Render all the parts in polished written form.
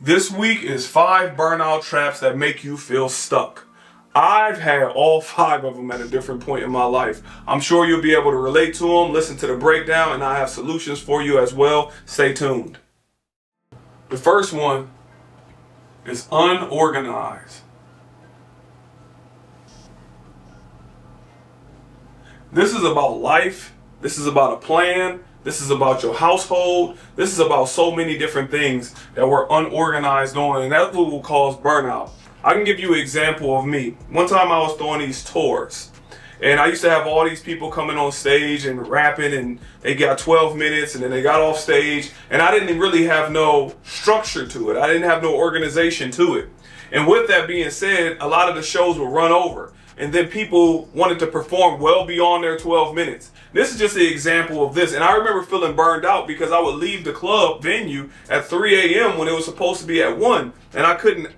This week is 5 burnout traps that make you feel stuck. I've had all 5 of them at a different point in my life. I'm sure you'll be able to relate to them, listen to the breakdown, and I have solutions for you as well. Stay tuned. The first one is unorganized. This is about life. This is about a plan. This is about your household. This is about so many different things that we're unorganized on, and that's what will cause burnout. I can give you an example of me. One time I was throwing these tours, and I used to have all these people coming on stage and rapping, and they got 12 minutes, and then they got off stage, and I didn't really have no structure to it. I didn't have no organization to it. And with that being said, a lot of the shows would run over, and then people wanted to perform well beyond their 12 minutes. This is just an example of this. And I remember feeling burned out because I would leave the club venue at 3 a.m. when it was supposed to be at 1. And I couldn't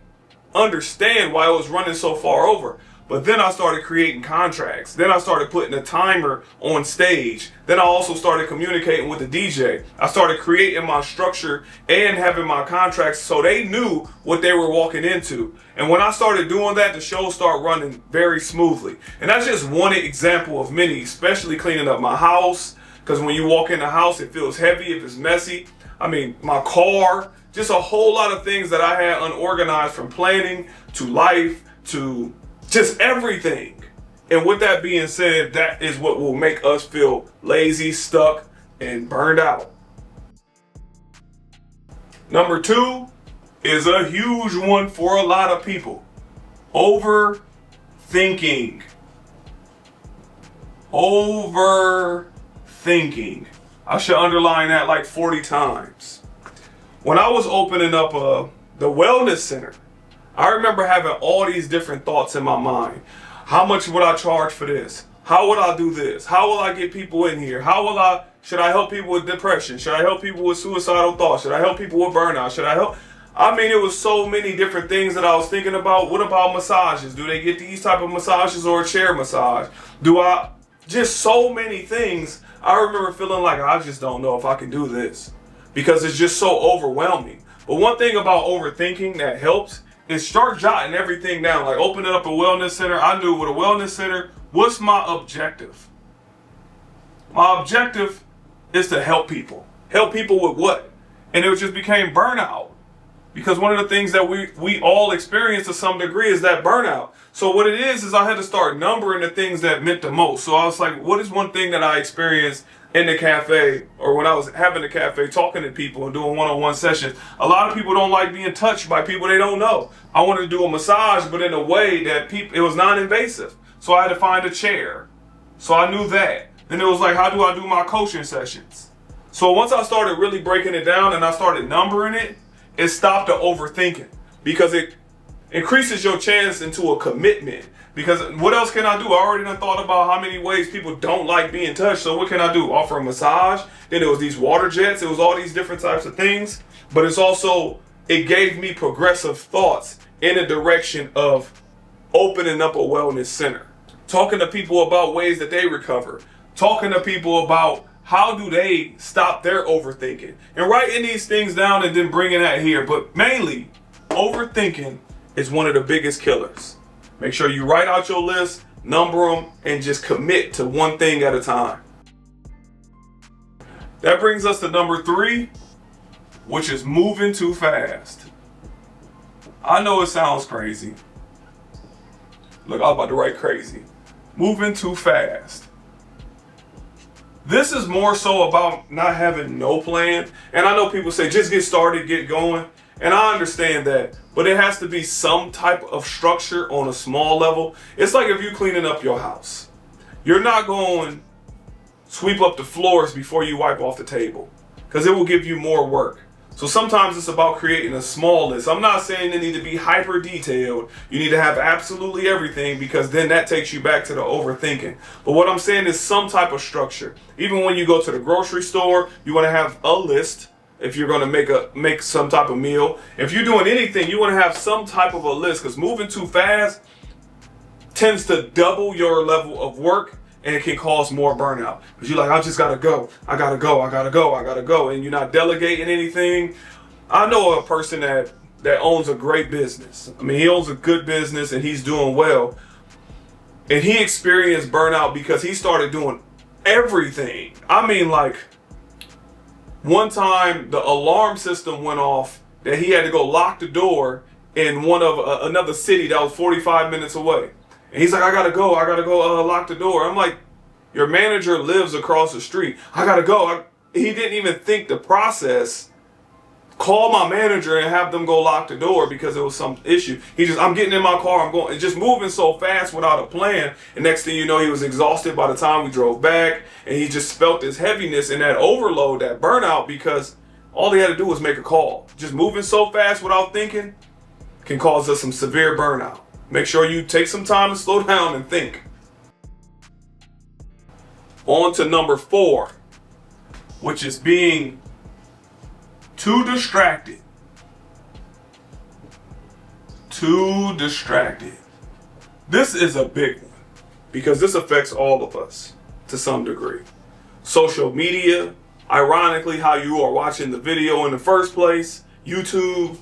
understand why it was running so far over. But then I started creating contracts. Then I started putting a timer on stage. Then I also started communicating with the DJ. I started creating my structure and having my contracts so they knew what they were walking into. And when I started doing that, the show started running very smoothly. And that's just one example of many, especially cleaning up my house. Because when you walk in the house, it feels heavy if it's messy. I mean, my car, just a whole lot of things that I had unorganized, from planning to life to just everything. And with that being said, that is what will make us feel lazy, stuck, and burned out. Number 2 is a huge one for a lot of people. Overthinking. Overthinking. I should underline that like 40 times. When I was opening up the wellness center, I remember having all these different thoughts in my mind. How much would I charge for this? How would I do this? How will I get people in here? Should I help people with depression? Should I help people with suicidal thoughts? Should I help people with burnout? It was so many different things that I was thinking about. What about massages? Do they get these type of massages or a chair massage? Just so many things. I remember feeling like I just don't know if I can do this because it's just so overwhelming. But one thing about overthinking that helps is start jotting everything down. Like opening up a wellness center, I knew with a wellness center, what's my objective? My objective is to help people. Help people with what? And it just became burnout. Because one of the things that we all experience to some degree is that burnout. So what it is I had to start numbering the things that meant the most. So I was like, what is one thing that I experienced in the cafe, or when I was having the cafe, talking to people and doing one-on-one sessions? A lot of people don't like being touched by people they don't know. I wanted to do a massage, but in a way that it was non-invasive. So I had to find a chair. So I knew that. Then it was like, how do I do my coaching sessions? So once I started really breaking it down and I started numbering it, it stopped the overthinking, because it increases your chance into a commitment. Because what else can I do? I already done thought about how many ways people don't like being touched. So what can I do? Offer a massage. Then it was these water jets. It was all these different types of things. But it gave me progressive thoughts in the direction of opening up a wellness center. Talking to people about ways that they recover. Talking to people about how do they stop their overthinking. And writing these things down and then bringing that here. But mainly, overthinking is one of the biggest killers. Make sure you write out your list, number them, and just commit to one thing at a time. That brings us to number 3, which is moving too fast. I know it sounds crazy. Look, I was about to write crazy. Moving too fast. This is more so about not having no plan. And I know people say, just get started, get going. And I understand that, but it has to be some type of structure on a small level. It's like if you're cleaning up your house. You're not going to sweep up the floors before you wipe off the table, because it will give you more work. So sometimes it's about creating a small list. I'm not saying they need to be hyper detailed. You need to have absolutely everything, because then that takes you back to the overthinking. But what I'm saying is some type of structure. Even when you go to the grocery store, you want to have a list. If you're going to make some type of meal, if you're doing anything, you want to have some type of a list, because moving too fast tends to double your level of work, and it can cause more burnout. Because you're like, I just gotta go, I gotta go, and you're not delegating anything. I know a person that that owns a great business. I mean, he owns a good business and he's doing well. And he experienced burnout because he started doing everything. I mean, like, one time the alarm system went off that he had to go lock the door in one of another city that was 45 minutes away. And he's like, I gotta go lock the door. I'm like, your manager lives across the street. I gotta go. He didn't even think the process. Call my manager and have them go lock the door because it was some issue. I'm getting in my car, I'm going. It's just moving so fast without a plan. And next thing you know, he was exhausted by the time we drove back. And he just felt this heaviness and that overload, that burnout, because all he had to do was make a call. Just moving so fast without thinking can cause us some severe burnout. Make sure you take some time to slow down and think. On to number 4, which is being too distracted. Too distracted. This is a big one because this affects all of us to some degree. Social media, ironically, how you are watching the video in the first place, YouTube,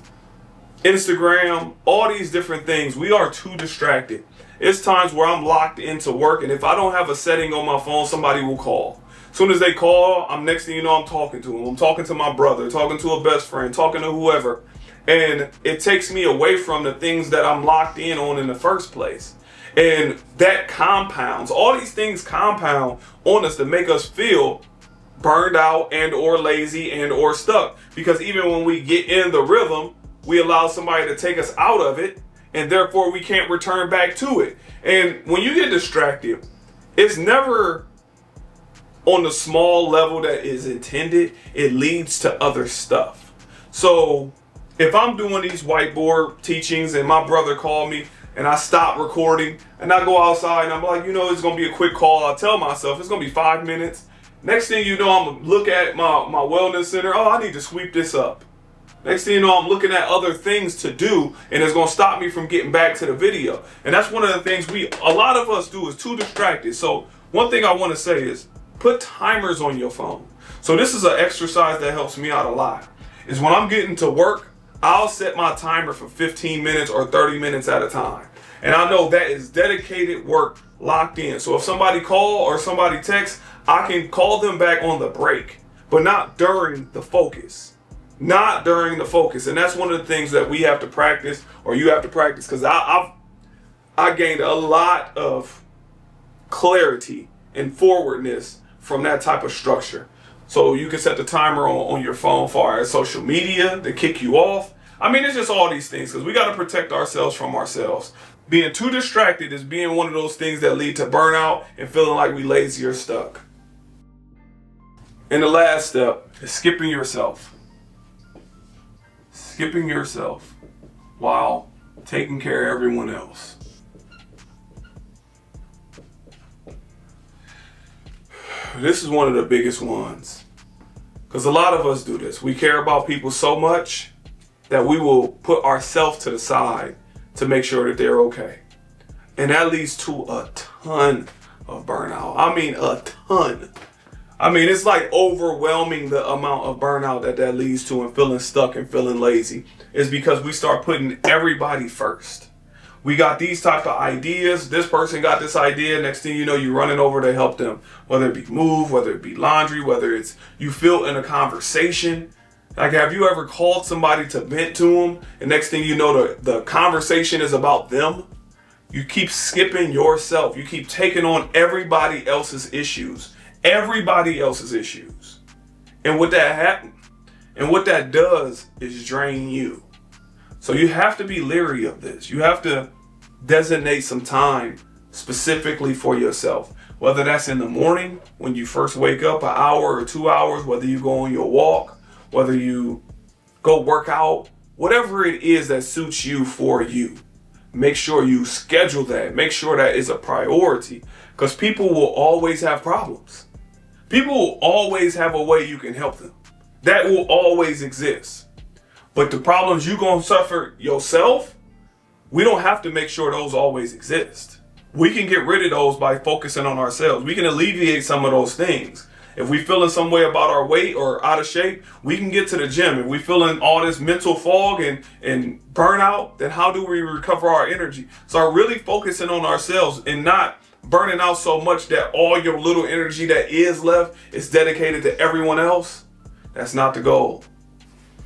Instagram, all these different things. We are too distracted. It's times where I'm locked into work, and if I don't have a setting on my phone, somebody will call. As soon as they call, next thing you know, I'm talking to them. I'm talking to my brother, talking to a best friend, talking to whoever. And it takes me away from the things that I'm locked in on in the first place. And that compounds. All these things compound on us to make us feel burned out and or lazy and or stuck. Because even when we get in the rhythm, we allow somebody to take us out of it, and therefore we can't return back to it. And when you get distracted, it's never on the small level that is intended. It leads to other stuff. So if I'm doing these whiteboard teachings and my brother called me and I stop recording and I go outside and I'm like, it's gonna be a quick call. I tell myself it's gonna be 5 minutes. Next thing you know, I'm gonna look at my wellness center. Oh, I need to sweep this up. Next thing you know, I'm looking at other things to do, and it's gonna stop me from getting back to the video. And that's one of the things a lot of us do, is too distracted. So one thing I want to say is put timers on your phone. So this is an exercise that helps me out a lot. Is when I'm getting to work, I'll set my timer for 15 minutes or 30 minutes at a time. And I know that is dedicated work locked in. So if somebody call or somebody texts, I can call them back on the break, but not during the focus. Not during the focus. And that's one of the things that we have to practice, or you have to practice, because I gained a lot of clarity and forwardness from that type of structure. So you can set the timer on your phone for social media to kick you off. I mean, it's just all these things, because we got to protect ourselves from ourselves. Being too distracted is being one of those things that lead to burnout and feeling like we lazy or stuck. And the last step is skipping yourself. Skipping yourself while taking care of everyone else. This is one of the biggest ones, because a lot of us do this. We care about people so much that we will put ourselves to the side to make sure that they're okay. And that leads to a ton of burnout. I mean, a ton. I mean, it's like overwhelming the amount of burnout that leads to, and feeling stuck and feeling lazy, is because we start putting everybody first. We got these type of ideas. This person got this idea. Next thing you know, you're running over to help them, whether it be move, whether it be laundry, whether it's you feel in a conversation. Like, have you ever called somebody to vent to them, and next thing you know, the conversation is about them? You keep skipping yourself. You keep taking on everybody else's issues. Everybody else's issues. And what that does is drain you. So you have to be leery of this. You have to designate some time specifically for yourself. Whether that's in the morning when you first wake up, an hour or 2 hours, whether you go on your walk, whether you go work out, whatever it is that suits you for you. Make sure you schedule that. Make sure that is a priority, because people will always have problems. People will always have a way you can help them. That will always exist. But the problems you're going to suffer yourself, we don't have to make sure those always exist. We can get rid of those by focusing on ourselves. We can alleviate some of those things. If we feeling some way about our weight or out of shape, we can get to the gym. If we feeling all this mental fog and burnout, then how do we recover our energy? So really focusing on ourselves and not burning out so much that all your little energy that is left is dedicated to everyone else. That's not the goal.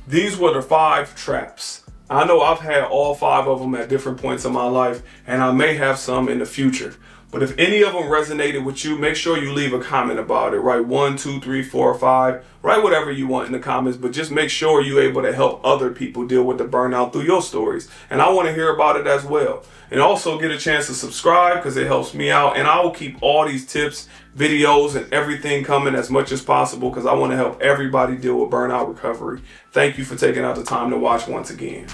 These were the 5 traps. I know I've had all 5 of them at different points in my life, and I may have some in the future. But if any of them resonated with you, make sure you leave a comment about it. Write 1, 2, 3, 4, 5. Write whatever you want in the comments, but just make sure you're able to help other people deal with the burnout through your stories. And I want to hear about it as well. And also get a chance to subscribe because it helps me out. And I will keep all these tips, videos, and everything coming as much as possible because I want to help everybody deal with burnout recovery. Thank you for taking out the time to watch once again.